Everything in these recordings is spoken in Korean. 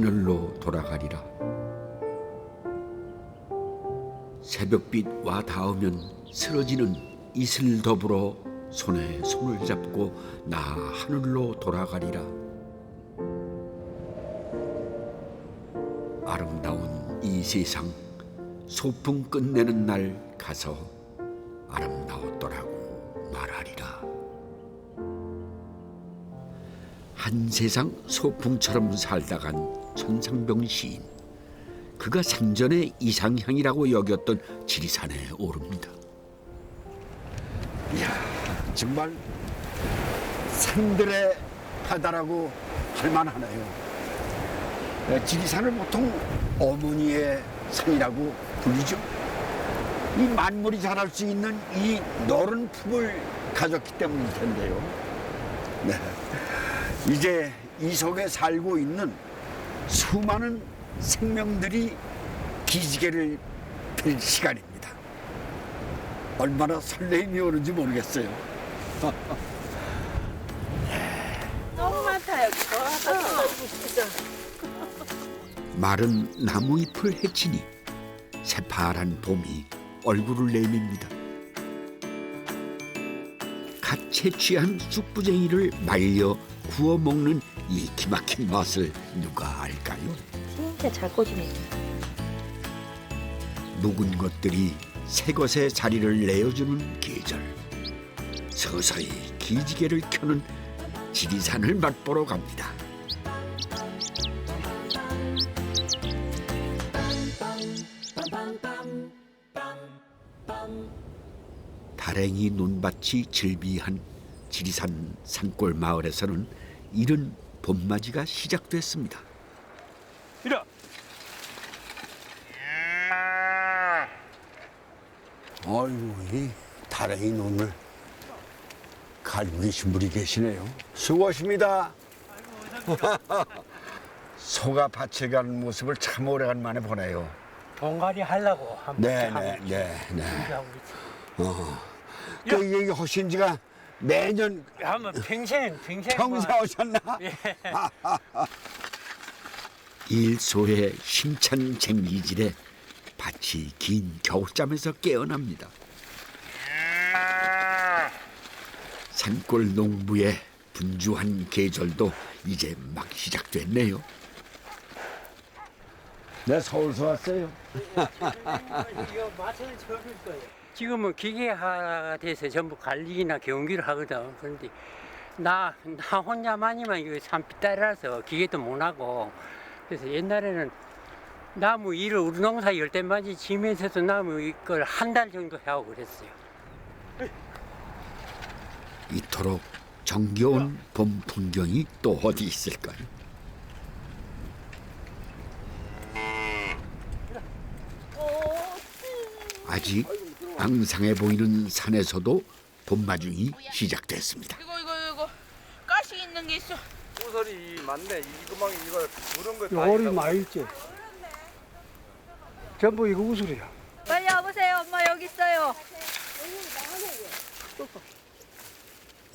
하늘로 돌아가리라. 새벽빛 와 닿으면 쓰러지는 이슬 더불어 손에 손을 잡고 나 하늘로 돌아가리라. 아름다운 이 세상 소풍 끝내는 날 가서 아름다웠더라고 말하리라. 한 세상 소풍처럼 살다간 천상병 시인. 그가 생전의 이상향이라고 여겼던 지리산에 오릅니다. 이야, 정말 산들의 바다라고 할 만하네요. 지리산을 보통 어머니의 산이라고 불리죠. 이 만물이 자랄 수 있는 이 너른 품을 가졌기 때문일 텐데요. 네. 이제 이 속에 살고 있는 수많은 생명들이 기지개를 펼 시간입니다. 얼마나 설레임이 오는지 모르겠어요. 너무 많다 여기. 진짜. 마른 나무잎을 헤치니 새파란 봄이 얼굴을 내밉니다. 갓 채취한 쑥부쟁이를 말려 구워 먹는 이 기막힌 맛을 누가 알까요? 진짜 잘 꽂이네. 묵은 것들이 새 것에 자리를 내어주는 계절. 서서히 기지개를 켜는 지리산을 맛보러 갑니다. 다랭이 논밭이 즐비한 지리산 산골 마을에서는 이른 봄맞이가 시작됐습니다. 이라. 아이고, 이 다랭이 논을 갈고 계신 분이 계시네요. 수고하십니다. 소가 밭에 가는 모습을 참 오래간만에 보네요. 동가리 하려고 한번 네. 준비하고 있지. 그 얘기 하신 지가 매년 한번 평생 평생 오셨나? 예. 일소의 힘찬 쟁기질에 밭이 긴 겨울잠에서 깨어납니다. 산골 농부의 분주한 계절도 이제 막 시작됐네요. 네, 서울서 왔어요. 이거 맛을 처음일 거예요. 지금은 기계화돼서 전부 관리나 경기를 하거든. 그런데 나 혼자만이만 이거 산비따라서 기계도 못 하고. 그래서 옛날에는 나무 일을 우리 농사 열대만지 지면서도 나무 이걸 한 달 정도 해하고 그랬어요. 이토록 정겨운 봄 풍경이 또 어디 있을까요? 아직 앙상해 보이는 산에서도 봄마중이 시작됐습니다. 이거 가시 있는 게 있어. 우설이 많네. 이거만 이거 그런 거 다. 요리 많이 있지. 전부 이거 우술이야. 빨리 와보세요. 엄마 여기 있어요.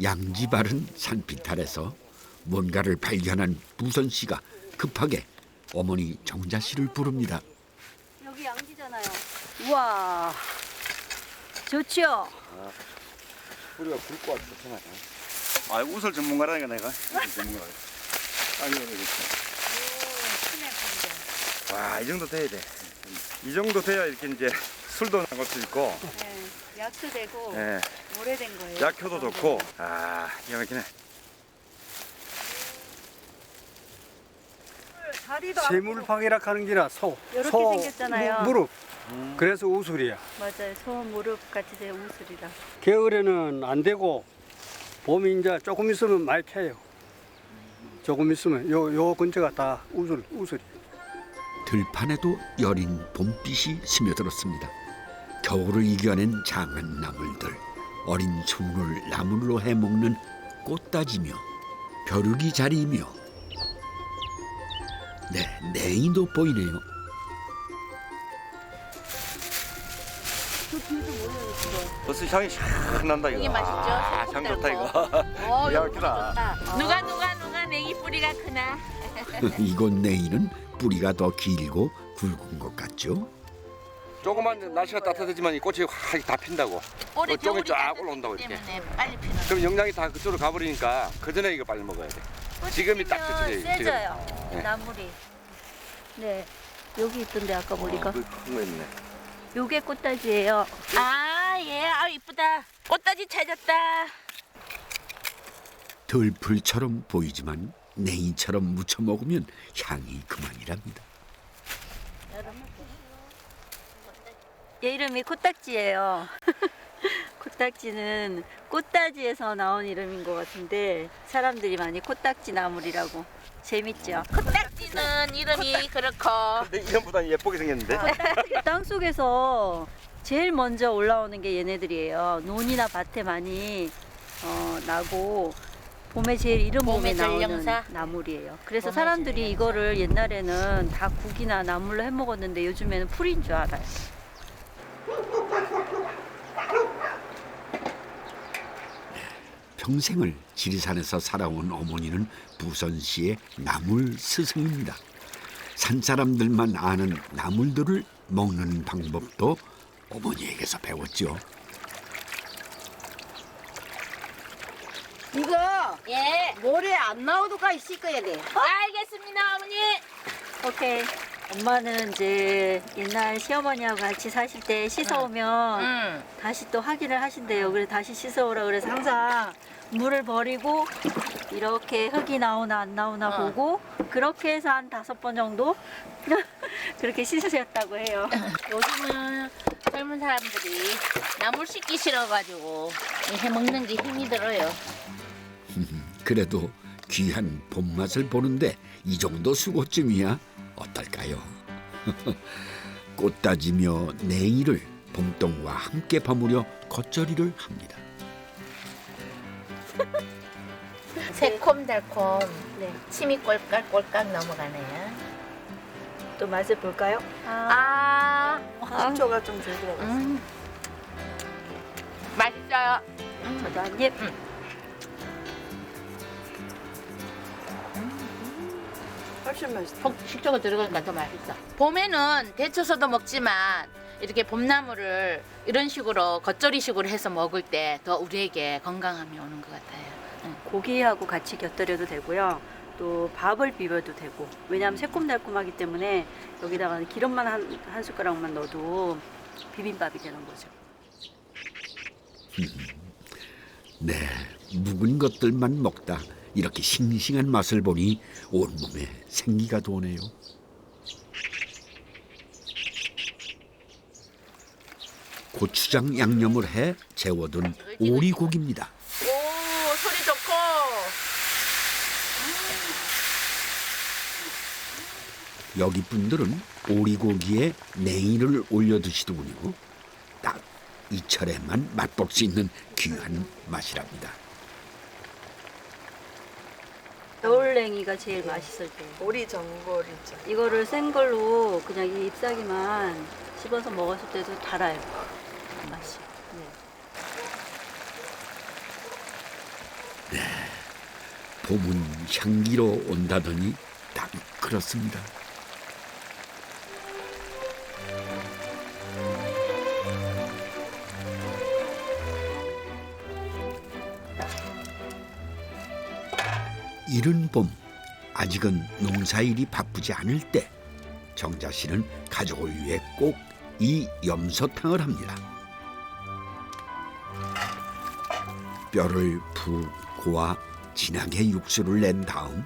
양지 바른 산빛 아래서 뭔가를 발견한 부선 씨가 급하게 어머니 정자 씨를 부릅니다. 여기 양지잖아요. 우와. 좋지요? 우리가 굵고 와서 좋잖아. 아, 우설 전문가라니까 내가. 우설 전문가. 아이고, 그렇죠. 와, 이 정도 돼야 돼. 이 정도 돼야 이렇게 이제 술도 나갈 수 있고, 네. 약도 되고 예, 오래된 거예요. 약효도 좋고, 아, 기가 막히네. 다리도 세물팍이라 하는 기라 소. 이렇게 소 생겼잖아요. 무릎. 그래서 우술이야. 맞아요. 소 무릎 같이 된 우슬이라. 겨울에는 안 되고 봄이 이제 조금 있으면 많이 펴요. 조금 있으면 요 근처가 다 우슬이. 들판에도 여린 봄빛이 스며들었습니다. 겨울을 이겨낸 장한 나물들, 어린 순을 나물로 해먹는 꽃다지며 벼룩이 자리이며 네, 냉이도 보이네요. 벌써 향이 샥 난다 이거. 이게 맛있죠? 아, 향 좋다 이거. 어, 기가 이거 막히다. 좋다. 누가 냉이 뿌리가 크나? 이곳 냉이는 뿌리가 더 길고 굵은 것 같죠? 조금만 날씨가 따뜻해지만 이 꽃이 확 다 핀다고. 올해 쪽이 겨울이 쫙 따뜻하기 올라온다고 이렇게. 때문에 빨리 피는. 그럼 영양이 다 그쪽으로 가버리니까 그 전에 이거 빨리 먹어야 돼. 지금이 딱 적절해. 세져요. 네. 나물이. 네. 여기 있던데 아까 보니까. 큰거 있네. 요게 꽃다지예요. 아, 예. 아, 이쁘다. 꽃다지 찾았다. 들풀처럼 보이지만 냉이처럼 무쳐 먹으면 향이 그만이랍니다. 얘 이름이 코딱지예요. 코딱지는 꽃다지에서 나온 이름인 것 같은데 사람들이 많이 코딱지 나물이라고. 재밌죠? 코딱지는 이름이 그렇고. 근데 이름보다 예쁘게 생겼는데. 땅 속에서 제일 먼저 올라오는 게 얘네들이에요. 논이나 밭에 많이 나고 봄에 제일 이른 봄에 봄의 나오는 전령사? 나물이에요. 그래서 봄의 사람들이 전령사. 이거를 옛날에는 다 국이나 나물로 해 먹었는데 요즘에는 풀인 줄 알아요. 평생을 지리산에서 살아온 어머니는 부선시의 나물 스승입니다. 산 사람들만 아는 나물들을 먹는 방법도 어머니에게서 배웠죠. 이거 예. 모래 안 나오도까지 씻어야 돼. 알겠습니다, 어머니. 오케이. 엄마는 이제 옛날 시어머니하고 같이 사실 때 씻어오면 다시 또 확인을 하신대요. 그래서 다시 씻어오라 그래서 항상 물을 버리고 이렇게 흙이 나오나 안 나오나 보고 그렇게 해서 한 5번 정도 그렇게 씻으셨다고 해요. 요즘은 젊은 사람들이 나물 씻기 싫어가지고 해 먹는 게 힘이 들어요. 그래도 귀한 봄맛을 보는데 이 정도 수고쯤이야 어떨까요? 꽃다지며 냉이를 봄동과 함께 버무려 겉절이를 합니다. 새콤달콤 네. 침이 꼴깍꼴깍 넘어가네요. 또 맛을 볼까요? 아, 식초가 좀 덜 들어갔어요. 맛있어요. 저도 한 입. 훨씬 맛있어. 식초가 들어가니까 더 맛있어. 봄에는 데쳐서도 먹지만 이렇게 봄나물을 이런 식으로 겉절이식으로 해서 먹을 때 더 우리에게 건강함이 오는 것 같아요. 고기하고 같이 곁들여도 되고요. 또 밥을 비벼도 되고. 왜냐하면 새콤달콤하기 때문에 여기다가 기름만 한 숟가락만 넣어도 비빔밥이 되는 거죠. 네, 묵은 것들만 먹다 이렇게 싱싱한 맛을 보니 온몸에 생기가 도네요. 고추장 양념을 해 재워둔 오리고기입니다. 오, 소리 좋고. 여기 분들은 오리고기에 냉이를 올려 드시더군요. 딱 이 철에만 맛볼 수 있는 귀한 맛이랍니다. 겨울냉이가 제일 맛있을 때. 오리 전골 있죠. 이거를 생 걸로 그냥 이 잎사귀만 씹어서 먹었을 때도 달아요. 맛이. 네. 봄은 향기로 온다더니 딱 그렇습니다. 이른 봄, 아직은 농사일이 바쁘지 않을 때 정자 씨는 가족을 위해 꼭 이 염소탕을 합니다. 뼈를 푹 고아 진하게 육수를 낸 다음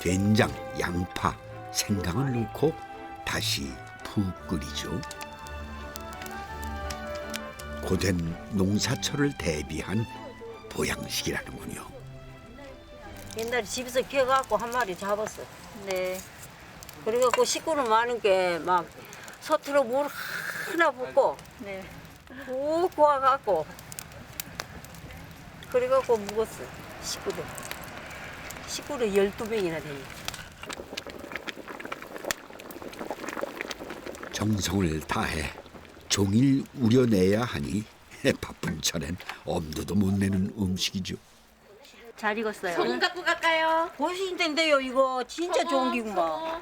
된장, 양파, 생강을 넣고 다시 푹 끓이죠. 고된 농사철을 대비한 보양식이라는군요. 옛날에 집에서 키워갖고 한 마리 잡았어. 네. 그래갖고 식구는 많은 게 막 서투러 물 하나 붓고 네. 푹 구워갖고 그래갖고 묵었어. 식구들 12명이나 되니. 정성을 다해 종일 우려내야 하니 바쁜 철엔 엄두도 못 내는 음식이죠. 잘 익었어요. 소금 갖고 갈까요? 보신텐데요 이거 진짜 좋은 소금, 기구만. 소금.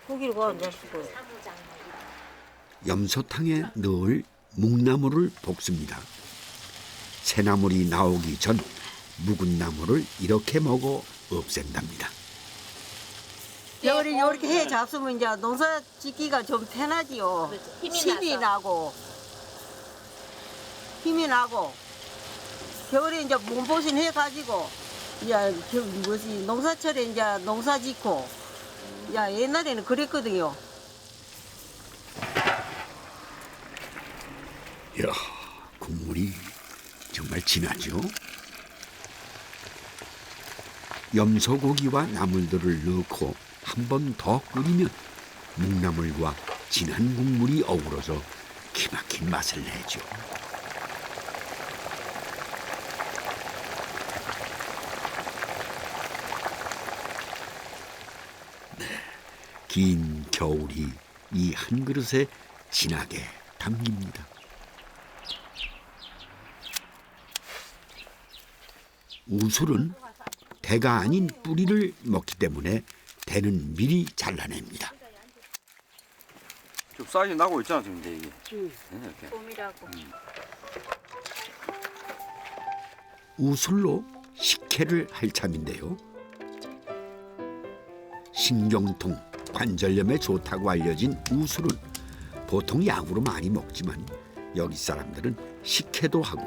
거기로 가 앉았을 염소탕에 늘 묵나물을 볶습니다. 새나물이 나오기 전 묵은 나물을 이렇게 먹어 없앤답니다. 겨울에 이렇게 해 잡수면 이제 농사 짓기가 좀 편하지요. 힘이 힘이 나서. 힘이 나고 겨울에 이제 몸보신 해가지고 이제 뭐지 농사철에 이제 농사 짓고 야 옛날에는 그랬거든요. 이야, 국물이 정말 진하죠? 염소고기와 나물들을 넣고 한 번 더 끓이면 묵나물과 진한 국물이 어우러져 기막힌 맛을 내죠. 네, 긴 겨울이 이 한 그릇에 진하게 담깁니다. 우술은 대가 아닌 뿌리를 먹기 때문에 대는 미리 잘라냅니다. 좀 사이즈 나고 있잖아 지금 이제 이게. 이렇게. 봄이라고. 우술로 식혜를 할 참인데요. 신경통, 관절염에 좋다고 알려진 우술은 보통 약으로 많이 먹지만 여기 사람들은 식혜도 하고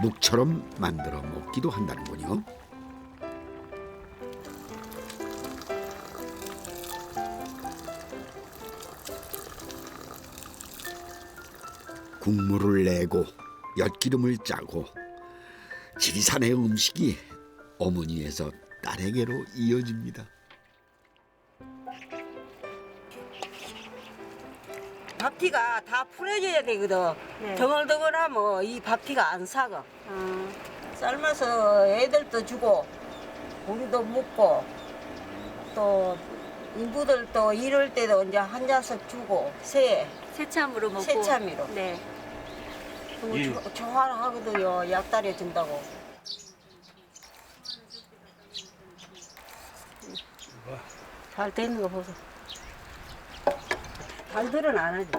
묵처럼 만들어 먹기도 한다는군요. 국물을 내고 엿기름을 짜고 지리산의 음식이 어머니에서 딸에게로 이어집니다. 밥티가 다 풀어져야 되거든. 네. 덩얼덩얼하면 이 밥티가 안 사가. 삶아서 애들도 주고 우리도 먹고 또 인부들도 이럴 때도 이제 한 잔씩 주고 새참으로 먹고. 새참으로. 네. 좋아하거든요. 약달에 준다고. 잘 되는 거 보소. 달들은 안 하지.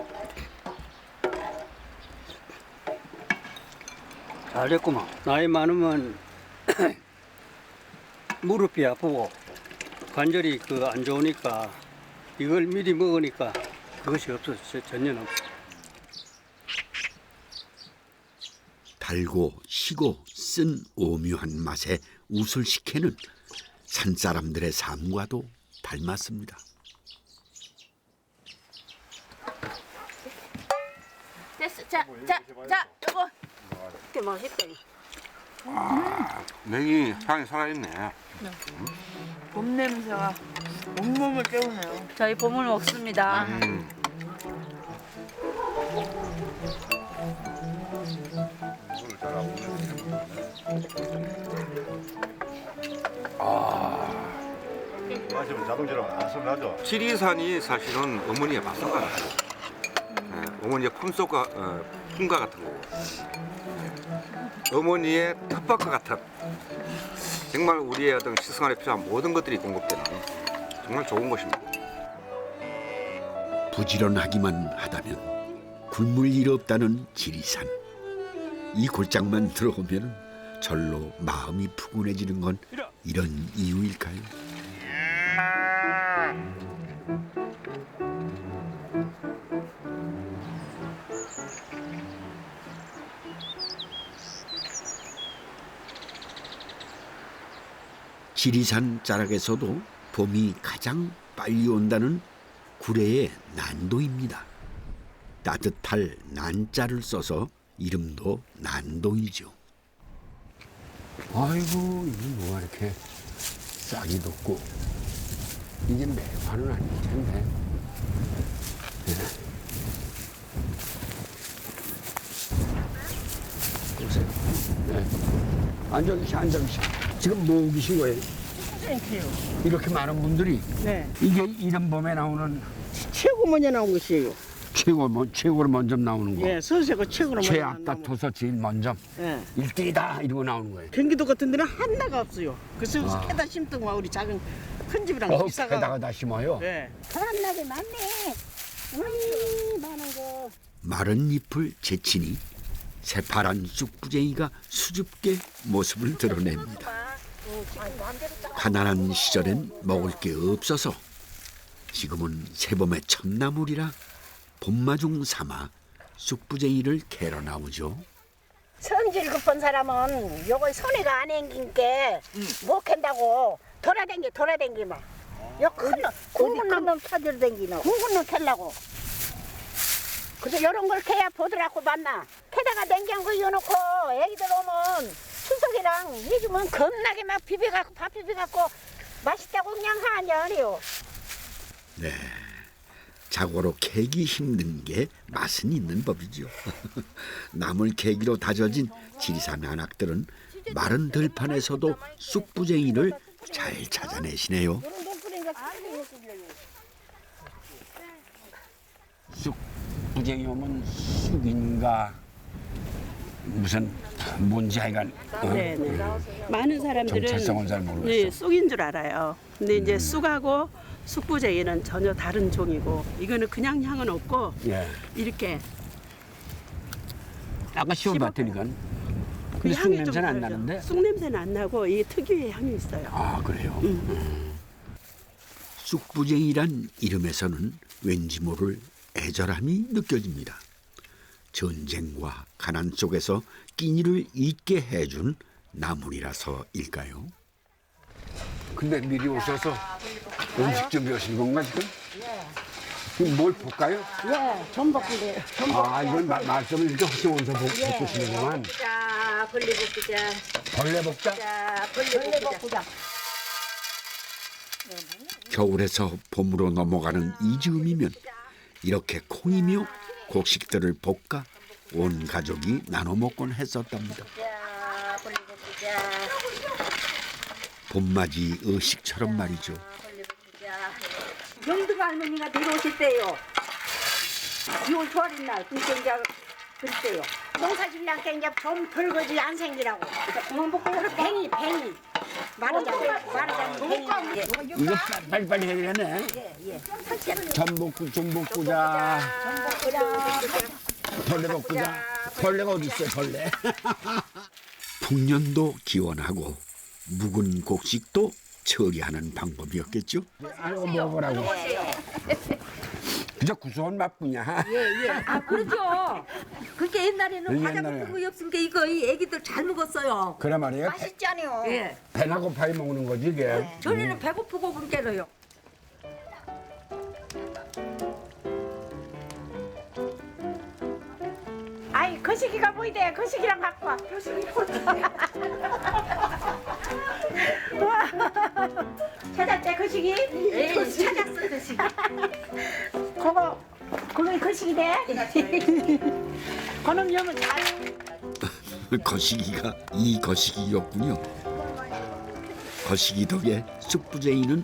잘 됐구만. 나이 많으면 무릎이 아프고 관절이 안 좋으니까 이걸 미리 먹으니까 그것이 없어. 전혀 없어. 달고 시고 쓴 오묘한 맛의 우술 식혜는 산사람들의 삶과도 닮았습니다. 됐어. 자, 요거. 꽤 맛있다. 맥이 향이 살아있네. 봄 냄새가 온몸을 깨우네요. 저희 봄을 먹습니다. 마시면 자동차로 안술 나죠. 지리산이 사실은 어머니의 맛소가 같고 어머니의 품속과 품과 같은 거고 어머니의 텃밭과 같은 정말 우리의 어떤 식생활에 필요한 모든 것들이 공급되는 정말 좋은 곳입니다. 부지런하기만 하다면 굶을 일 없다는 지리산. 이 골장만 들어오면 절로 마음이 푸근해지는 건 이런 이유일까요? 지리산 자락에서도 봄이 가장 빨리 온다는 구례의 난도입니다. 따뜻할 난자를 써서 이름도 난도이죠. 아이고, 이게 뭐가 이렇게 싹이 돋고 이게 매화는 아닐 텐데. 보세요. 네. 앉아계시. 지금 뭐 계신 거예요? 이렇게 많은 분들이 네. 이게 이런 봄에 나오는 최고 먼저 나온 것이에요. 최고로 먼저 나오는 거. 예, 서울시가 최고로 최악다 토서 제일 먼저. 예. 1등이다 이러고 나오는 거예요. 경기도 같은 데는 하나가 없어요. 그래서 캐다 심던 거 우리 작은 큰 집이랑 비싸가. 게다가 다 심어요. 예. 사람나게 많네. 우리 많은 거. 마른 잎을 제치니 새파란 쑥부쟁이가 수줍게 모습을 드러냅니다. 가난한 시절엔 먹을 게 없어서 지금은 새봄의 첫나물이라 봄마중 삼아 쑥부쟁이를 캐러 나오죠. 성질 급한 사람은 요거 손에가 안 앵긴 게 못 캔다고 돌아댕기 막. 요 굵은 놈 찾으러 댕기노. 굵은 놈 캘라고. 그래서 요런 걸 캐야 보더라고 만나. 캐다가 냉장고 거 이어놓고 애기들 오면 추석이랑 해주면 겁나게 막 비벼갖고 밥 비벼갖고 맛있다고 그냥 하냐 그래요. 네, 자고로 캐기 힘든 게 맛은 있는 법이죠. 나물 캐기로 다져진 지리산 안악들은 마른 들판에서도 쑥부쟁이를 잘 찾아내시네요. 쑥부쟁이 오면 쑥인가 무슨 뭔지 하여간 네네. 많은 사람들은 정체성을 잘 모르겠어. 네, 쑥인 줄 알아요. 근데 이제 쑥하고 쑥부쟁이는 전혀 다른 종이고 이거는 그냥 향은 없고 예. 이렇게 아까 씹어봤더니까 그 근데 쑥 향이 좀 냄새는 안 다르죠. 나는데? 쑥 냄새는 안 나고 이 특유의 향이 있어요. 아 그래요? 쑥부쟁이란 이름에서는 왠지 모를 애절함이 느껴집니다. 전쟁과 가난 속에서 끼니를 잊게 해준 나물이라서일까요? 근데 미리 오셔서 음식 준비하신 건가 지금? 예. 뭘 볶아요? 예, 전복인데. 아 이건 말씀을 이렇게 하시면서 볶으시는구만. 자, 벌레 볶자. 벌레 볶자? 자, 벌레 볶자. 겨울에서 봄으로 넘어가는 이 즈음이면 이렇게 콩이며 곡식들을 볶아 온 가족이 나눠 먹곤 했었답니다. 자, 벌레 볶자. 봄맞이 의식처럼 말이죠. 영등 할머니가 내려오실 때요. 6월 초하는 날, 그때 이제 그랬대요. 농사질량께 이제 좀 덜거지 안 생기라고. 그만 먹고 뱅이. 마르자면 뱅이. 이거 빨리빨리 해야 되네. 예. 전복구 볶자. 벌레 볶자. 벌레가 어디 있어요 벌레. 풍년도 기원하고 묵은 곡식도 처리하는 방법이었겠죠. 아이고 먹으라고. 진짜 구수한 맛뿐이야. 예. 아, 그렇죠. 그게 옛날에는 과자 옛날에. 같은 거 없으니까 이거 이 애기들 잘 먹었어요. 그래 말이에요. 맛있잖아요. 예. 배나 고파이 먹는 거지 이게. 전에는 배고프고 그렇게로요. 아이 거시기가 보이대. 거시기랑 갖고 와. 거시기 보자. 찾았대 거시기? 예, 찾았어 거시기. 그거 거시기대? 그놈 여면 잘. 거시기가 이 거시기였군요. 거시기 덕에 쑥부쟁이는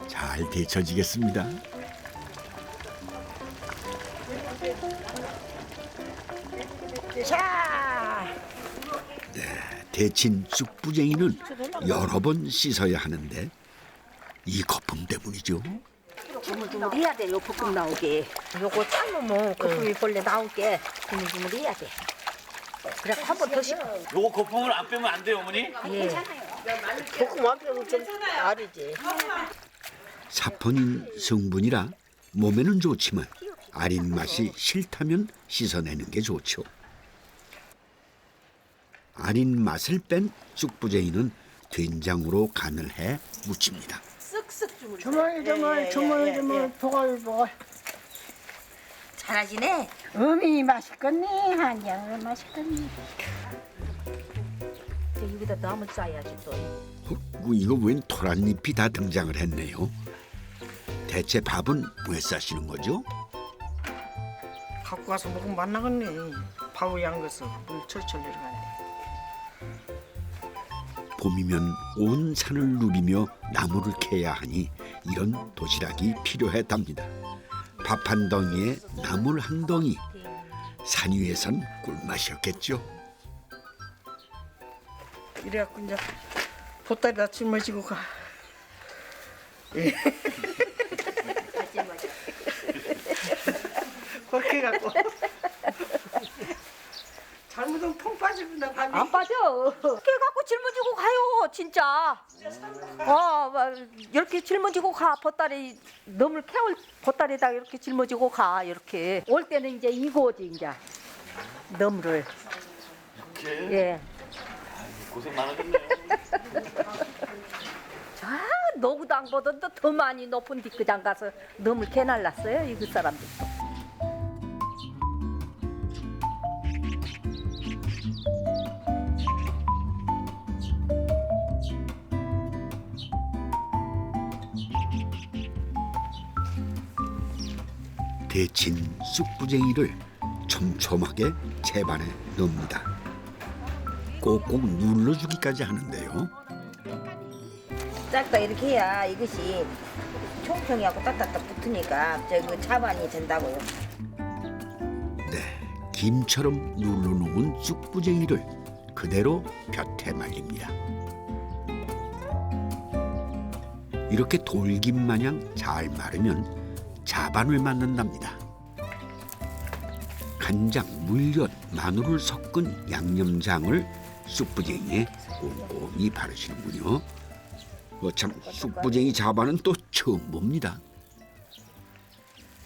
잘 데쳐지겠습니다. 자. 데친 쑥부쟁이는 여러 번 씻어야 하는데 이 거품 때문이죠. 주물주물 해야 돼. 요 볶음 나오게. 요거 삶으면 거품이 벌레 나오게 주물주물 해야 돼. 그래 한 번 더 씻어. 요거 거품을 안 빼면 안 돼요, 어머니? 예. 볶음 안 빼면 좀 아르지. 사포닌 성분이라 몸에는 좋지만 아린 맛이 싫다면 씻어내는 게 좋죠. 아린 맛을 뺀 쑥부쟁이는 된장으로 간을 해 무칩니다. 쓱쓱 주물 보글보글. 잘하시네. 음이 맛있겠니? 한양 맛있겠니? 여기다 나무 싸야지 또. 이거 웬 토란잎이 다 등장을 했네요. 대체 밥은 왜 싸시는 거죠? 갖고 와서 먹으면 맛나겠네. 바우 양것은 물 철철 내려가네. 봄이면 온 산을 누비며 나무를 캐야 하니 이런 도시락이 필요했답니다. 밥 한 덩이에 나물 한 덩이. 산 위에선 꿀맛이었겠죠. 이래갖고 이제 보따리다 짊어지고 가. 예. 그렇게 갖고 잘못하면 통 빠집니다. 밤이. 안 빠져. 이렇게 갖고 짊어지고 가요, 진짜. 이렇게 짊어지고 가. 보따리 너물 캐올 보따리에다 이렇게 짊어지고 가. 이렇게 올 때는 이제 이거지 이제 너물을. 이렇게? 예. 고생 많으셨네요. 자, 노구당보다도 더 많이 높은 뒷그장 가서 너물 캐날랐어요, 이그 사람들. 데친 쑥부쟁이를 촘촘하게 채반에 넣습니다. 꼭꼭 눌러주기까지 하는데요. 짝다 이렇게 해야 이것이 총평이하고 딱딱딱 붙으니까 그 자반이 된다고요. 네, 김처럼 눌러놓은 쑥부쟁이를 그대로 볕에 말립니다. 이렇게 돌김 마냥 잘 마르면 자반을 만든답니다. 간장, 물엿, 마늘을 섞은 양념장을 쑥부쟁이에 꼼꼼히 바르시는군요. 참 쑥부쟁이 자반은 또 처음 봅니다.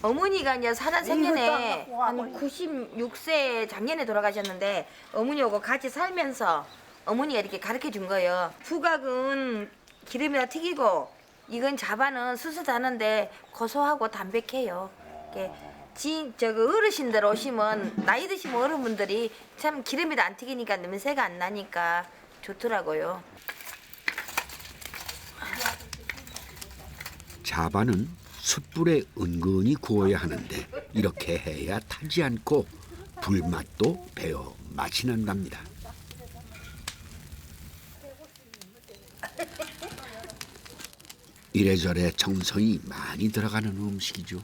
어머니가 이제 살아생년에 한 96세 작년에 돌아가셨는데 어머니하고 같이 살면서 어머니가 이렇게 가르쳐 준 거예요. 부각은 기름에다 튀기고 이건 자반은 수수다는데 고소하고 담백해요. 어르신들 오시면 나이 드신 어른분들이 참 기름에다 안 튀기니까 냄새가 안 나니까 좋더라고요. 자반은 숯불에 은근히 구워야 하는데 이렇게 해야 타지 않고 불맛도 배어 맛이 난답니다. 이래저래 정성이 많이 들어가는 음식이죠.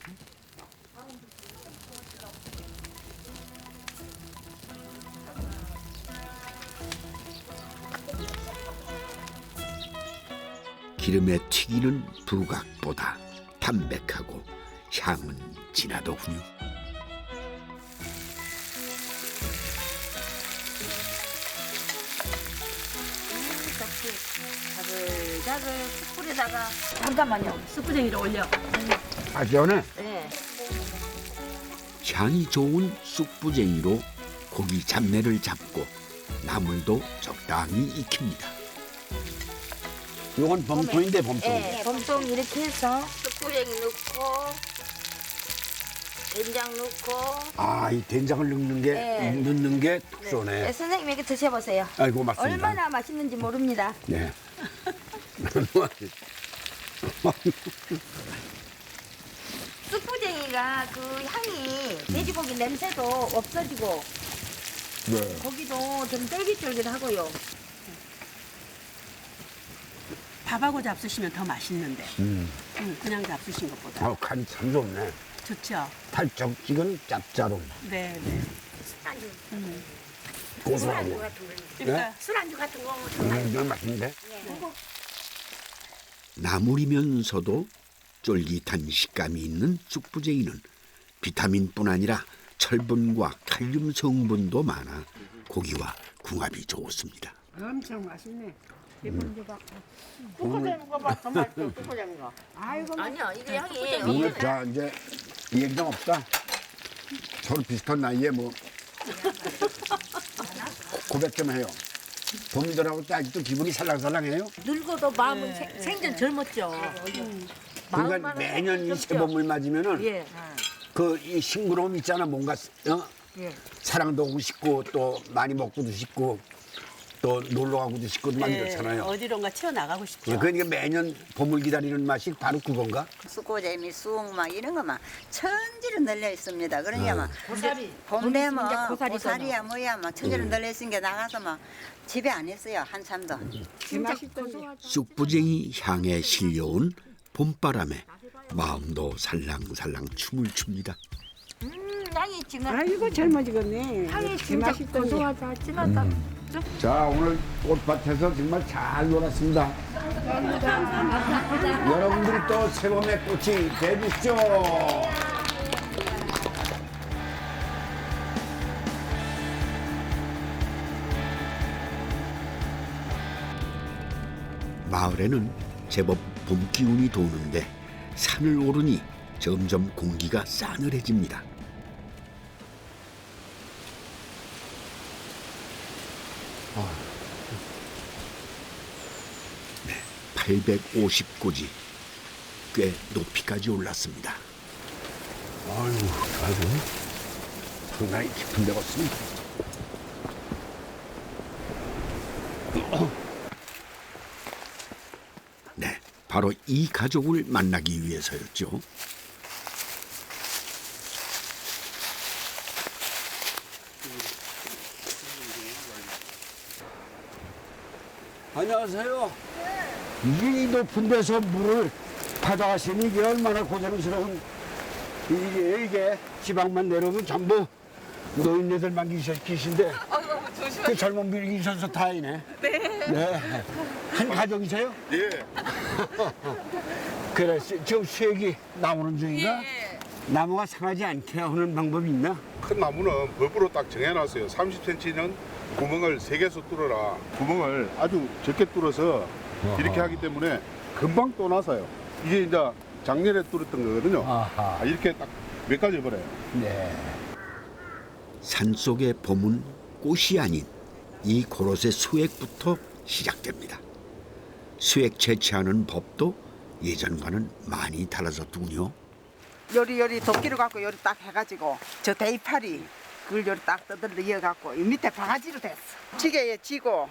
기름에 튀기는 부각보다 담백하고 향은 진하더군요. 자글자글 숯불에다가 잠깐만요. 쑥부쟁이를 올려. 아, 시원해? 네. 향이 좋은 쑥부쟁이로 고기 잡내를 잡고 나물도 적당히 익힙니다. 이건 범통인데 범통. 네, 범통 이렇게 해서 숯불에 넣고 된장 넣고. 아, 이 된장을 넣는 게 네. 넣는 게 특수네. 네, 선생님에게 드셔보세요. 아이고 맞습니다. 얼마나 맛있는지 모릅니다. 네. 숯부쟁이가 그 향이 돼지고기 냄새도 없어지고 네. 고기도 좀 쫄깃쫄깃하고요. 밥하고 잡수시면 더 맛있는데. 그냥 잡수신 것보다. 아, 간이 참 좋네. 좋죠. 탈적지근 짭짜름. 네, 네. 고소하고. 그러니까 술안주 같은 거. 이거 맛있는데? 나물이면서도 쫄깃한 식감이 있는 쑥부쟁이는 비타민뿐 아니라 철분과 칼륨 성분도 많아 고기와 궁합이 좋습니다. 엄청 맛있네. 쑥부쟁이 거 봐, 더 맛있어. 쑥부쟁이 거. 아이고. 아니야, 이게 향이. 오늘 자 이제 이 얘기 좀 없다. 서로 비슷한 나이에 뭐 고백 좀 해요. 봄이들하고 아직도 기분이 살랑살랑해요. 늙어도 마음은 생전 젊었죠. 그러니까 매년 이 새봄을 맞으면은 예. 그 이 싱그러움 있잖아. 뭔가 예. 사랑도 하고 싶고 또 많이 먹고도 싶고 또 놀러 가고도 싶고 많이 그렇잖아요. 어디론가 튀어나가고 싶죠. 그러니까 매년 봄을 기다리는 맛이 바로 그건가? 쑥고재미, 쑥 막 이런 거 막 천지로 널려 있습니다. 그러니까 막 고사리. 봄 되면 고사리 고사리야 뭐야 막 천지로 널려 있으니까 나가서 막 집에 안 했어요 한참도. 진짜 쑥부쟁이 향에 실려온 봄바람에 마음도 살랑살랑 춤을 춥니다. 향이 진한. 아이고 젊어지겠네. 향이 진짜 고소하다, 진하다. 자, 오늘 꽃밭에서 정말 잘 놀았습니다. 여러분들이 또 새봄의 꽃이 되주십시오. 마을에는 제법 봄 기운이 도는데 산을 오르니 점점 공기가 싸늘해집니다. 네, 850고지 꽤 높이까지 올랐습니다. 아유, 아주 상당히 깊은 데 같습니다. 네, 바로 이 가족을 만나기 위해서였죠. 안녕하세요. 이 높은 데서 물을 가져가시니 이게 얼마나 고생스러운 이게 지방만 내려오면 전부 노인네들만 계신데 그 젊은 분이 계셔서 다행이네. 네. 한 가족이세요? 예. 그래, 지금 수액이 나오는 중인가? 나무가 상하지 않게 하는 방법이 있나? 큰 나무는 법으로 딱 정해놨어요. 30cm는 구멍을 3개서 뚫어라. 구멍을 아주 적게 뚫어서 이렇게 하기 때문에 금방 또 나서요. 이게 이제 작년에 뚫었던 거거든요. 아하. 이렇게 딱 몇 가지 버려요. 네. 산속의 봄은 꽃이 아닌 이 고로쇠 수액부터 시작됩니다. 수액 채취하는 법도 예전과는 많이 달라졌더군요. 요리 도끼를 갖고 요리 딱 해가지고 저 대이파리 그걸 요리 딱 떠들어 이어갖고 이 밑에 바가지로 됐어. 지게에 지고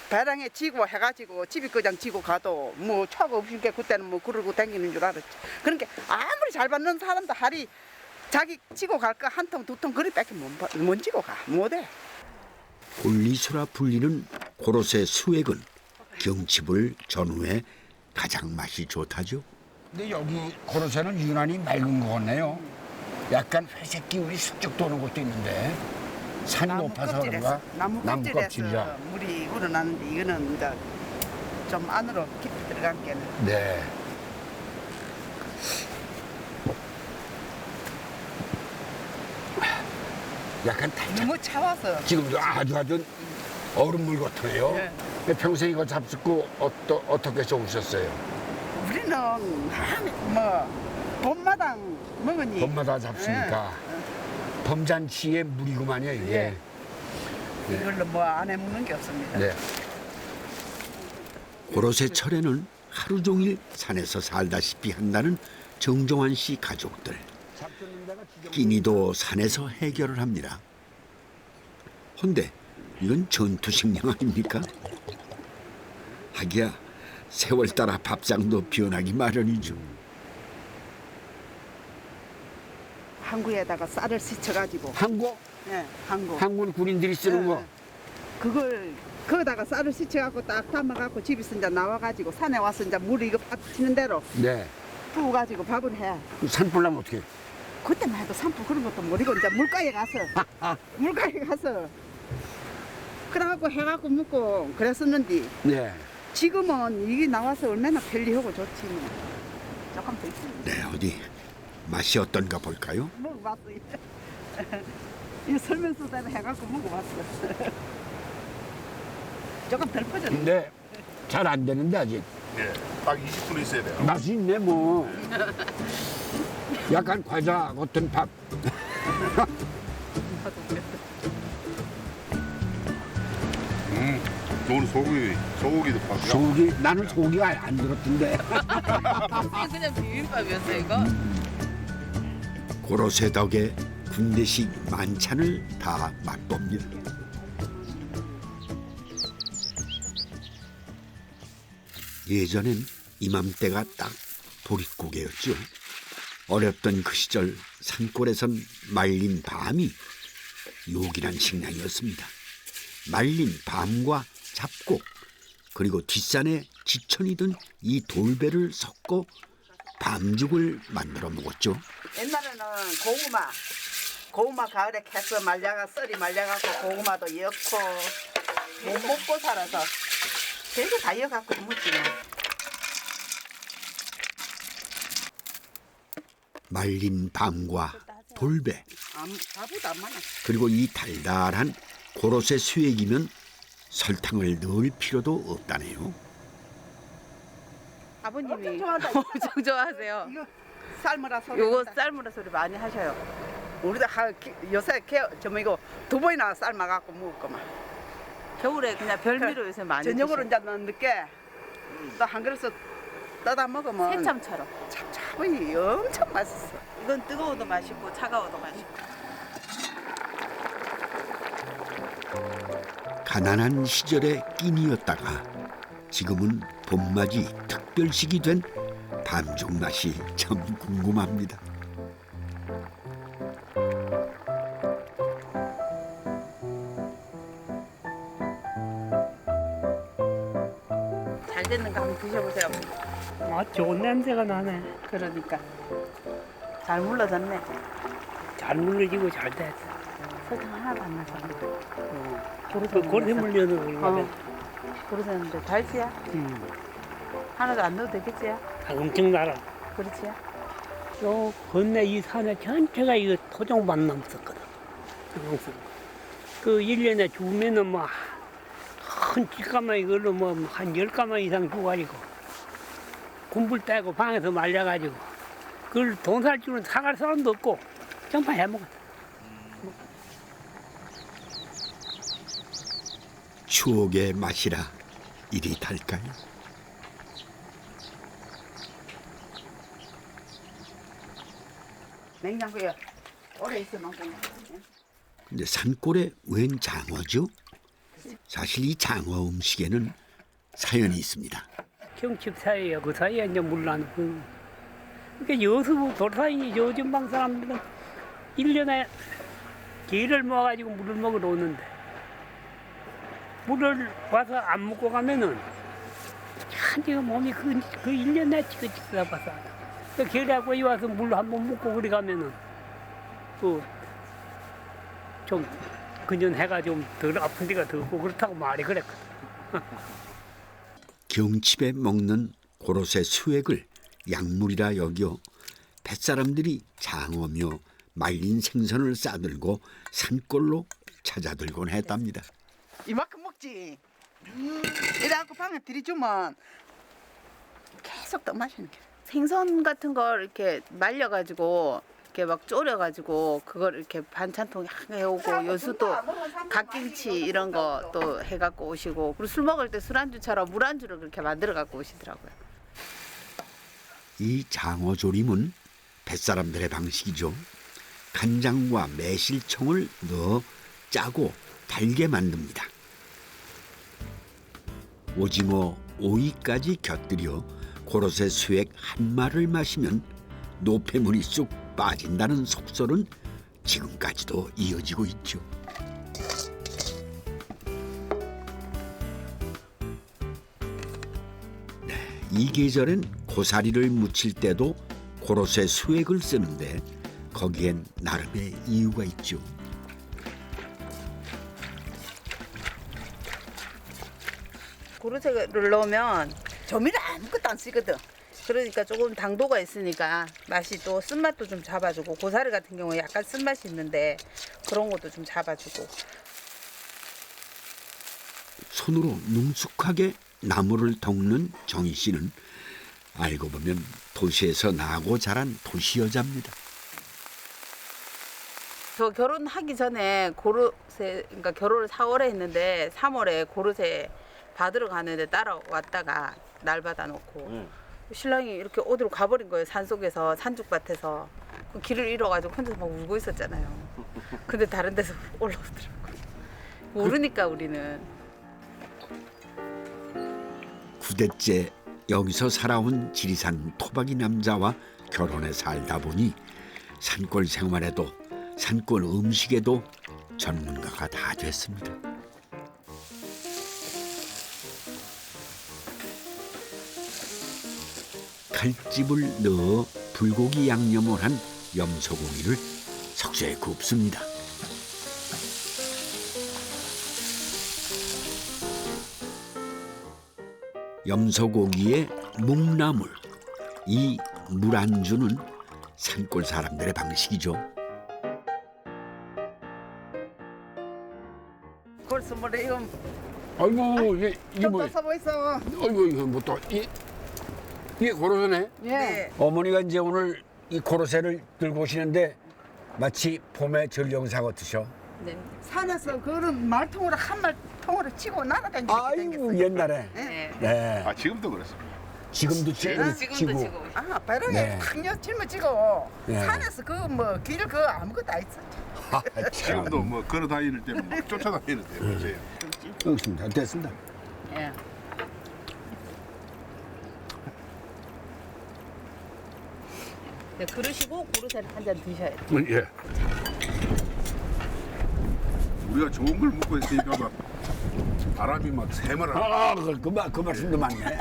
배랑에 지고 해가지고 집이 그냥 지고 가도 뭐 차가 없으니까 그때는 뭐 그러고 다니는 줄 알았지. 그러니까 아무리 잘 받는 사람도 하리 자기 지고 갈 거 한 통 두 통 그릇밖에 못 지고 가 못해. 볼리수라 불리는 고로쇠 수액은 경칩을 전후에 가장 맛이 좋다죠. 근데 여기 고로쇠는 유난히 맑은 것 같네요. 약간 회색 기운이 슬쩍 도는 곳도 있는데 산이 높아서 그런가? 나무 껍질에서 물이 우러나는데 이거는 이제 좀 안으로 깊이 들어간 게는. 네. 약간 달짝. 너무 차와서. 지금도 아주 얼음물 같으네요. 네. 평생 이거 잡숫고 어떻게 좋으셨어요? 우리는 뭐 봄마당 먹으니. 봄마다 잡수니까. 봄잔치의 물이구만요 이게. 네. 이걸로 뭐 안 해먹는 게 없습니다. 네. 고로쇠 철에는 하루 종일 산에서 살다시피 한다는 정종환 씨 가족들. 끼니도 산에서 해결을 합니다. 헌데 이건 전투식량 아닙니까? 하기야 세월 따라 밥상도 변하기 마련이죠. 항구에다가 쌀을 씻어가지고. 항구? 네, 항구. 항구는 군인들이 쓰는 거. 그걸 거기다가 쌀을 씻어갖고 딱 담아갖고 집에서 이제 나와가지고 산에 와서 이제 물이 이거 밥 튀는 대로 네. 부어가지고 밥을 해. 산불 나면 어떻게? 그때만 해도 산불 그런 것도 모르고 이제 물가에 가서 그래갖고 해갖고 먹고 그랬었는데. 네. 지금은 이게 나와서 얼마나 편리하고 좋지. 조금 더 있습니다. 네, 어디 맛이 어떤가 볼까요? 먹어봤어요. 이 설명서대로 해갖고 먹어봤어. 조금 덜 퍼졌네. 근데 잘 안 되는데 아직. 예. 딱 20분 있어야 돼요. 맛이 있네 뭐. 약간 과자 같은 밥. 오늘 소고기도 파고요. 소고기 나는 소고기가 안 들었던데. 그냥 비빔밥이었어 이거. 고로쇠 덕에 군대식 만찬을 다 맛봅니다. 예전엔 이맘때가 딱 보릿고개였죠. 어렵던 그 시절 산골에선 말린 밤이 요긴한 식량이었습니다. 말린 밤과 잡곡 그리고 뒷산에 지천이 든 이 돌배를 섞어 밤죽을 만들어 먹었죠. 옛날에는 고구마 가을에 캐서 말려가 썰이 말려갖고 고구마도 엮고 못 먹고 살아서 되게 다 엮갖고 먹지. 말린 밤과 돌배 밥보다 안 많아. 그리고 이 달달한 고로쇠 수액이면 설탕을 넣을 필요도 없다네요. 아버님이 엄청 좋아하세요. 이거 삶으라 소리. 요거 삶으라 소리 많이 하셔요. 우리도 요새 이거 두 번이나 삶아갖고 먹었구만. 겨울에 그냥 별미로 요새 많이 저녁으로 드셔요. 이제 늦게 또 한 그릇 떠다 먹으면 새참처럼. 참참이 엄청 맛있어. 이건 뜨거워도 맛있고 차가워도 맛있고. 가난한 시절의 끼니였다가 지금은 봄맞이 특별식이 된 밤죽 맛이 참 궁금합니다. 잘 됐는 거 한번 드셔보세요. 좋은 냄새가 나네. 그러니까 잘 물러졌네. 잘 물러지고 잘 됐어. 설탕 하나도 안 나서. 고래 물려는 거. 그러셨는데 달지야? 하나도 안 넣어도 되겠지야? 엄청 달아. 그렇지야? 요 건너 이 산에 전체가 이거 토종만 넘었거든. 그 1년에 주면은 뭐 큰 찌까마 이걸로 뭐 한 10가마 이상 주가지고 군불 떼고 방에서 말려가지고 그걸 돈 살 줄은 사갈 사람도 없고 정말 해먹었어. 추억의 맛이라 이리 달까요? 냉장고에 오래 있으면 그냥. 근데 산골에 웬 장어죠? 사실 이 장어 음식에는 사연이 있습니다. 경칩 사이에 그 사이에 이제 물나는 그러니까 여수 돌사이 요즘 방 사람들은 1년에 개를 모아가지고 물을 먹으러 오는데 물을 와서 안 먹고 가면은 한지가 몸이 그 1년 내에 찌그찌그해봐서 그 개라고 이 와서 물 한번 먹고 그리 가면은 좀 그년 해가 좀 덜 아픈 데가 더 없고 그렇다고 말이 그랬거든. 경칩에 먹는 고로쇠 수액을 약물이라 여겨 뱃사람들이 장어며 말린 생선을 싸들고 산골로 찾아들곤 했답니다. 이만큼 먹지. 이래갖고 방에 들이주면 계속 떡 마시는 게. 생선 같은 걸 이렇게 말려가지고 이렇게 막 졸여가지고 그걸 이렇게 반찬통에 해오고 여수도 갓김치 이런 거 또 해갖고 오시고 그리고 술 먹을 때 술안주처럼 물안주를 그렇게 만들어 갖고 오시더라고요. 이 장어조림은 뱃사람들의 방식이죠. 간장과 매실청을 넣어 짜고 달게 만듭니다. 오징어, 오이까지 곁들여 고로쇠 수액 한 말을 마시면 노폐물이 쑥 빠진다는 속설은 지금까지도 이어지고 있죠. 네, 이 계절엔 고사리를 무칠 때도 고로쇠 수액을 쓰는데 거기엔 나름의 이유가 있죠. 고로쇠를 넣으면 조미료 아무것도 안 쓰거든. 그러니까 조금 당도가 있으니까 맛이 또 쓴맛도 좀 잡아주고 고사리 같은 경우에 약간 쓴맛이 있는데 그런 것도 좀 잡아주고. 손으로 능숙하게 나무를 덮는 정희 씨는 알고 보면 도시에서 나고 자란 도시 여자입니다. 저 결혼하기 전에 고로쇠, 그러니까 결혼을 4월에 했는데 3월에 고로쇠 받으러 가는데 따라왔다가 날 받아놓고 신랑이 이렇게 어디로 가버린 거예요. 산속에서 산죽밭에서 그 길을 잃어가지고 혼자서 막 울고 있었잖아요. 근데 다른 데서 올라오더라고요. 모르니까 우리는. 9대째 여기서 살아온 지리산 토박이 남자와 결혼해 살다 보니 산골 생활에도 산골 음식에도 전문가가 다 됐습니다. 칼집을 넣어 불고기 양념을 한 염소고기를 석쇠에 굽습니다. 염소고기에 묵나물, 이 물안주는 산골 사람들의 방식이죠. 벌써 뭐래 이거 아이고 이게 뭐야? 또 있어. 아이고 이거 뭐 또 이게 고로쇠네? 네. 어머니가 이제 오늘 이 고로쇠를 들고 오시는데 마치 봄의 전령사 같으셔. 네. 산에서 그런 말통으로 한 말통으로 치고 날아다니고 아이고 옛날에. 네. 네. 아 지금도 그렇습니다. 지금도 치고. 아 배롱에 네. 탁 짊어지고 네. 산에서 그 뭐 길 그 아무것도 안 있어. 지금도 뭐 걸어 다니는 때문에 쫓아다니는 때문에. 그렇습니다. 됐습니다. 예. 네, 그러시고 고르쇠를 한 잔 드셔야 돼요. 예. 우리가 좋은 걸 먹고 있으니까 막 바람이 막 새멀어. 그 말씀도 맞네.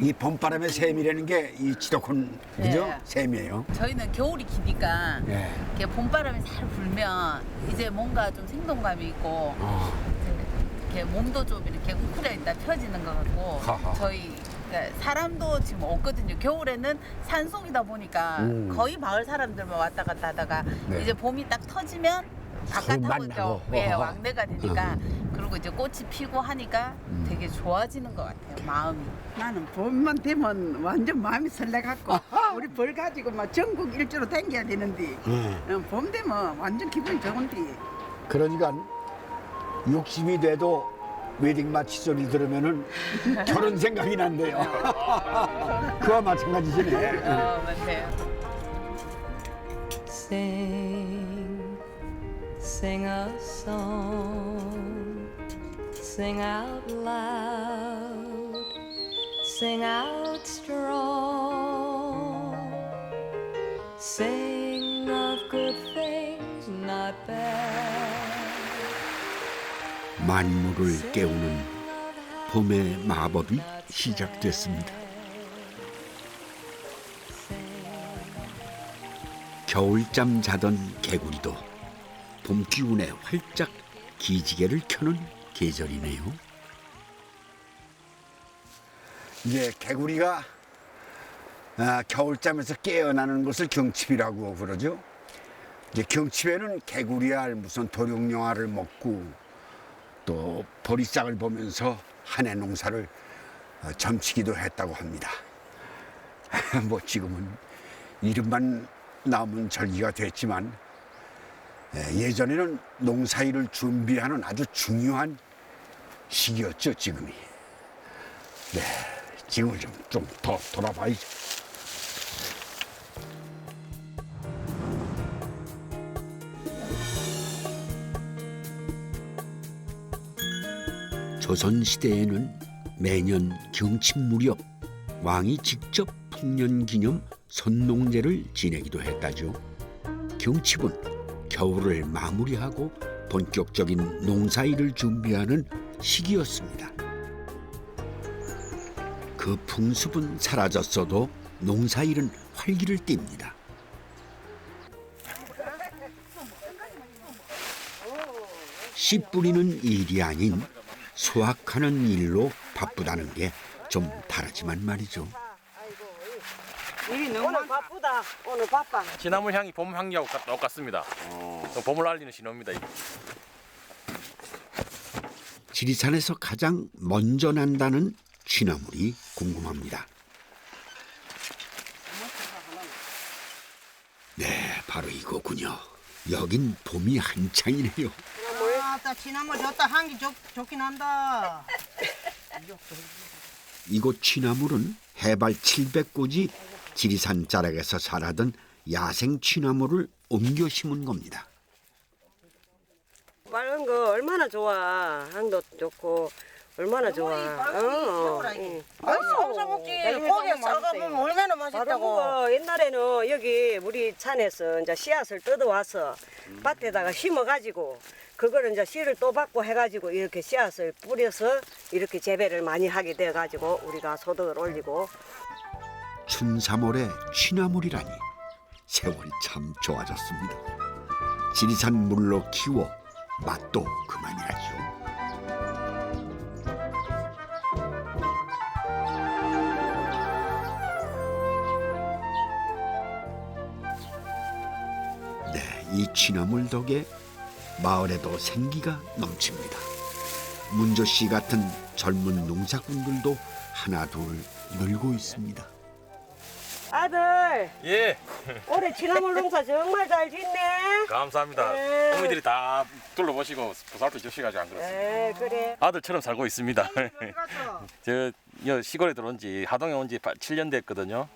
이 봄바람의 샘이라는 게 이 지독한 그죠? 네. 샘이에요. 저희는 겨울이 기니까 예. 이렇게 봄바람이 살 불면 이제 뭔가 좀 생동감이 있고 이렇게 몸도 좀 이렇게 웅크려 있다 펴지는 것 같고 하하. 저희 그러니까 사람도 지금 없거든요. 겨울에는 산속이다 보니까 거의 마을 사람들만 왔다 갔다 하다가 네. 이제 봄이 딱 터지면 서로 바깥하고 만나고. 예, 어허. 왕래가 되니까 그리고 이제 꽃이 피고 하니까 되게 좋아지는 것 같아요. 마음이. 나는 봄만 되면 완전 마음이 설레갖고 우리 벌 가지고 막 전국 일주로 다녀야 되는데 봄 되면 완전 기분이 좋은데. 그러니까 60이 돼도 웨딩 마치 소리 들으면은 결혼 생각이 난대요. 그와 마찬가지시네. 맞아요. Sing a song, sing out loud, sing out strong, sing of good things, not bad. 만물을 깨우는 봄의 마법이 시작됐습니다. 겨울잠 자던 개구리도 봄 기운에 활짝 기지개를 켜는 계절이네요. 이제 개구리가 겨울잠에서 깨어나는 것을 경칩이라고 그러죠. 이제 경칩에는 개구리알 무슨 도룡영화를 먹고 또 보리싹을 보면서 한 해 농사를 점치기도 했다고 합니다. 뭐 지금은 이름만 남은 절기가 됐지만 예전에는 농사일을 준비하는 아주 중요한 시기였죠, 지금이. 네, 지금을 좀 더 돌아봐야죠. 조선시대에는 매년 경칩 무렵 왕이 직접 풍년기념 선농제를 지내기도 했다죠. 경칩은 겨울을 마무리하고 본격적인 농사일을 준비하는 시기였습니다. 그 풍습은 사라졌어도 농사일은 활기를 띱니다. 씨 뿌리는 일이 아닌 수확하는 일로 바쁘다는 게 좀 다르지만 말이죠. 일이 너무 바쁘다. 오늘 바빠. 지나물 향이 봄 향기하고 똑같습니다. 봄을 알리는 신호입니다. 이게. 지리산에서 가장 먼저 난다는 취나물이 궁금합니다. 네, 바로 이거군요. 여긴 봄이 한창이네요. 아따 지나물 좋다. 향기 좋긴 한다. 이곳 취나물은 해발 700고지 지리산 자락에서 자라던 야생 취나물을 옮겨 심은 겁니다. 빨간 거 얼마나 좋아. 향도 좋고 얼마나 좋아. 싸서 먹지. 고기 싸가 보면 얼마나 맛있다고. 옛날에는 여기 우리 산에서 이제 씨앗을 뜯어와서 밭에다가 심어가지고 그거를 이제 씨를 또 받고 해가지고 이렇게 씨앗을 뿌려서 이렇게 재배를 많이 하게 돼가지고 우리가 소득을 올리고. 춘삼월의 취나물이라니 세월이 참 좋아졌습니다. 지리산 물로 키워 맛도 그만이라죠. 네, 이 취나물 덕에 마을에도 생기가 넘칩니다. 문조 씨 같은 젊은 농사꾼들도 하나둘 늘고 있습니다. 아들, 예. 올해 취나물 농사 정말 잘 짓네. 감사합니다. 네. 어머니들이 다 둘러보시고 보살펴 주셔가지고 안 그렇습니다. 네, 그래. 아들처럼 살고 있습니다. 저 시골에 들어온 지 하동에 온 지 7년 됐거든요.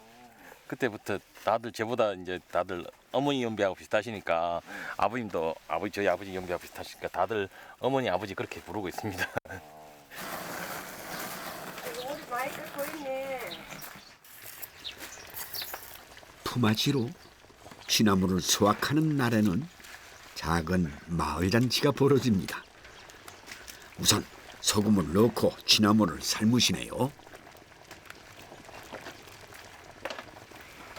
그때부터 다들 저보다 이제 다들 어머니 연배하고 비슷하시니까 아버님도 저희 아버지 연배하고 비슷하시니까 다들 어머니 아버지 그렇게 부르고 있습니다. 우리 많이 끓고 있네. 품앗이로 취나물을 수확하는 날에는 작은 마을 잔치가 벌어집니다. 우선 소금을 넣고 취나물을 삶으시네요.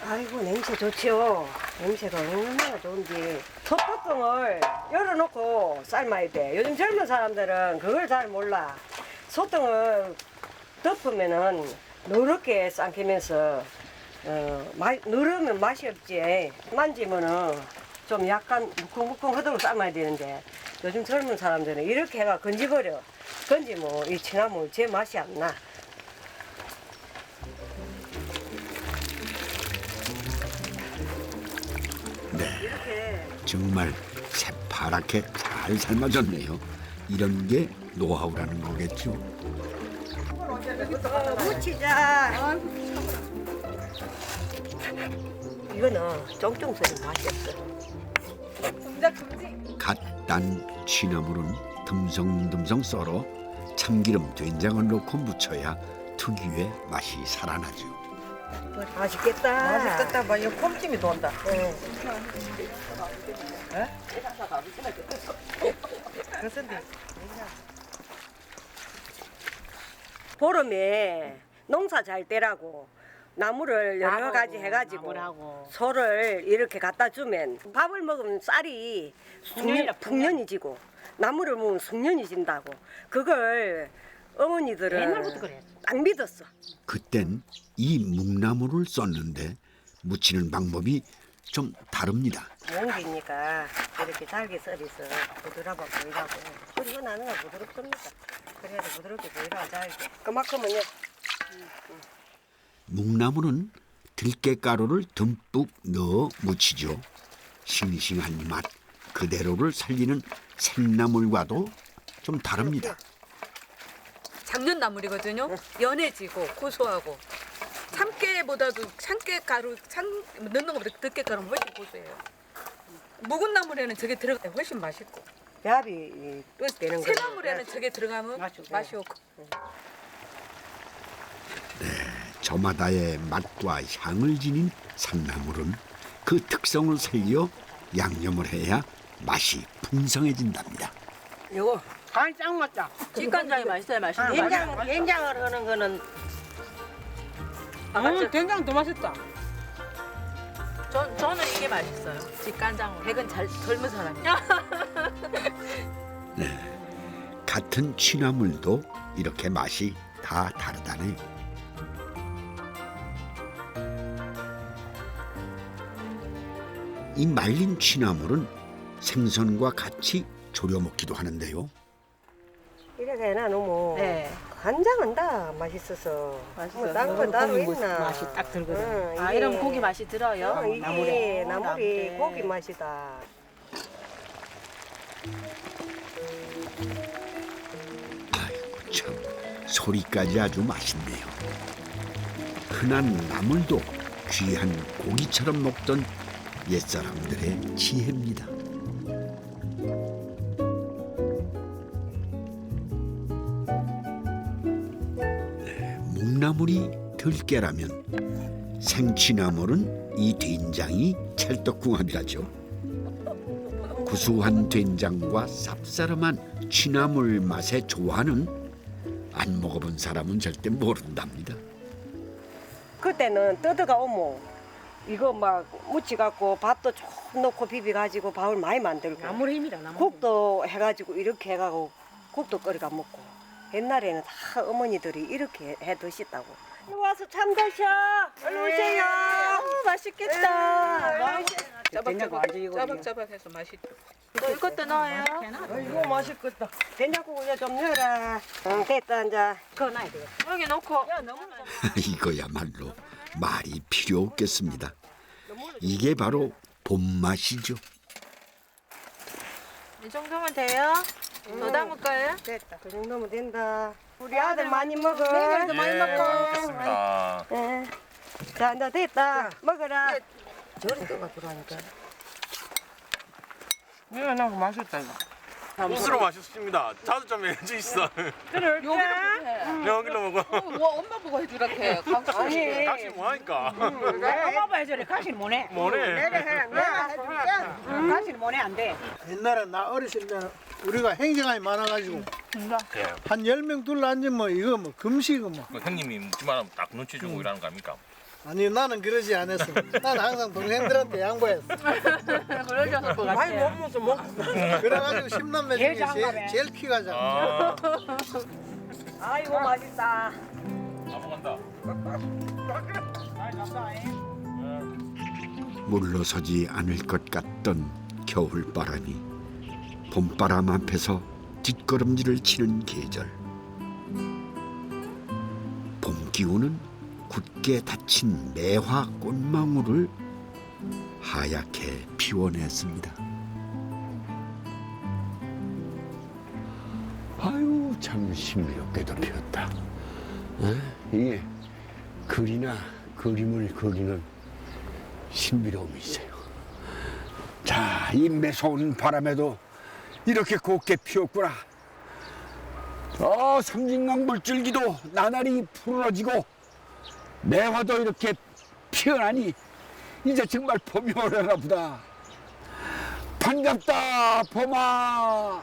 아이고 냄새 좋지요. 냄새가 얼마나 좋은지. 소뚜껑을 열어놓고 삶아야 돼. 요즘 젊은 사람들은 그걸 잘 몰라. 소뚜껑을 덮으면은 누렇게 삶히면서 누르면 맛이 없지. 만지면은 좀 약간 무컹무컹하도록 삶아야 되는데 요즘 젊은 사람들은 이렇게 해가 건지버려. 건지면 이 취나물 제 맛이 안 나. 네, 정말 새파랗게 잘 삶아졌네요. 이런 게 노하우라는 거겠죠. 무치자. 이거는 쫑쫑 소리 맛이 없어. 갓 딴 취나물은 듬성듬성 썰어 참기름, 된장을 넣고 무쳐야 특유의 맛이 살아나죠. 맛있겠다. 맛있겠다. 봐, 이 콤찜이 돈다. 보름에 농사 잘 때라고 나무를 여러 가지 해가지고 소를 이렇게 갖다 주면 밥을 먹으면 쌀이 풍년이지고 나무를 먹으면 숙년이 진다고 그걸 어머니들은 옛날부터 그랬어. 딱 믿었어. 그땐 이 묵나물을 썼는데 무치는 방법이 좀 다릅니다. 뭉기니까 이렇게 잘게 썰어서 부드러워 보이라고 소리가 나는 건 부드럽습니다. 그래야 부드럽게 보이라고 잘게 그만큼은요. 묵나물은 들깨가루를 듬뿍 넣어 무치죠. 싱싱한 맛 그대로를 살리는 생나물과도 좀 다릅니다. 작년나물이거든요. 연해지고 고소하고 참깨보다도 참깨가루 넣는 것보다 들깨가루는 훨씬 고소해요. 묵은 나물에는 저게 들어가야 훨씬 맛있고 배합이 되는 거예요. 새나물에는 저게 들어가면 맛이 없고. 저마다의 맛과 향을 지닌 산나물은 그 특성을 살려 양념을 해야 맛이 풍성해진답니다. 요거 간이 짱 맞다. 직간장이 맛있어야 맛있는 거야. 된장을 하는 거는 된장 더 맛있다. 저는 이게 맛있어요. 직간장. 백은 잘 젊은 사람이. 네, 같은 취나물도 이렇게 맛이 다 다르다네. 이 말린 취나물은 생선과 같이 졸여 먹기도 하는데요. 이렇게 해놔놓으면 네. 간장은 다 맛있어서 뭐 다른 거 따로 있나. 맛이 딱 들거든. 아, 이러면 고기 맛이 들어요? 이게 나물이 고기 맛이다. 아이고 참 소리까지 아주 맛있네요. 흔한 나물도 귀한 고기처럼 먹던 옛사람들의 지혜입니다. 취나물이 들깨라면 생취나물은 이 된장이 찰떡궁합이라죠. 구수한 된장과 쌉싸름한 취나물 맛의 조화는 안 먹어본 사람은 절대 모른답니다. 그때는 떠드가 오면 이거 막 무치갖고 밥도 좀 넣고 비벼가지고 밥을 많이 만들고 나물 힘이라 나물. 국도 해가지고 이렇게 해가고 국도 끓여가 먹고 옛날에는 다 어머니들이 이렇게 해 드셨다고. 이리 와서 참 드셔. 얼른 오세요. 맛있겠다. 짜박짜박해서 맛있다. 너 이것도 넣어요. 이거 맛있겠다. 된장국을 좀 넣어라. 응, 됐다 이제. 그거 놔야 돼. 여기 넣고. 야, 너무 이거야말로 말이 필요 없겠습니다. 이게 바로 봄맛이죠. 이 정도면 돼요? 더 담을까요? 됐다. 그 정도면 된다. 우리 아들 많이 먹어. 네, 많이 먹고. 먹겠습니다. 네. 자, 이제 됐다. 먹어라. 저리 떠가 들어가니까. 이거 나 맛있다 이거. 스스로 맛있습니다. 자주 좀 해주 있어. 그래. 여기로 먹어. 엄마 보고 해주라 해. 아니. 당신 뭐하니까? 엄마 봐야지. 가시는 뭐네. 뭐네? 내가 해줄게. 가시는 뭐네 안 돼. 옛날에 나 어렸을 때는 우리가 행정안이 많아가지고 한 10명 둘러앉으면 이거 뭐 금식은 뭐. 그 형님이 묻지 말하면 딱 눈치 주고 이러는 거 아닙니까? 아니 나는 그러지 않았어. 난 항상 동생들한테 양보했어. 그러셔서 것 같아. 많이 못 먹어서 먹고. 그래가지고 10남매 중에 제일 키가 작아. 아이고 맛있다. 넘어간다. 물러서지 않을 것 같던 겨울바람이 봄바람 앞에서 뒷걸음질을 치는 계절. 봄 기운은 굳게 닫힌 매화 꽃망울을 하얗게 피워냈습니다. 아유 참 신비롭게도 피었다. 이게 글이나 그림을 그리는 신비로움이 있어요. 자, 이 매서운 바람에도 이렇게 곱게 피었구나. 섬진강 물줄기도 나날이 푸르러지고 매화도 이렇게 피어나니 이제 정말 봄이 오려나 보다. 반갑다 봄아.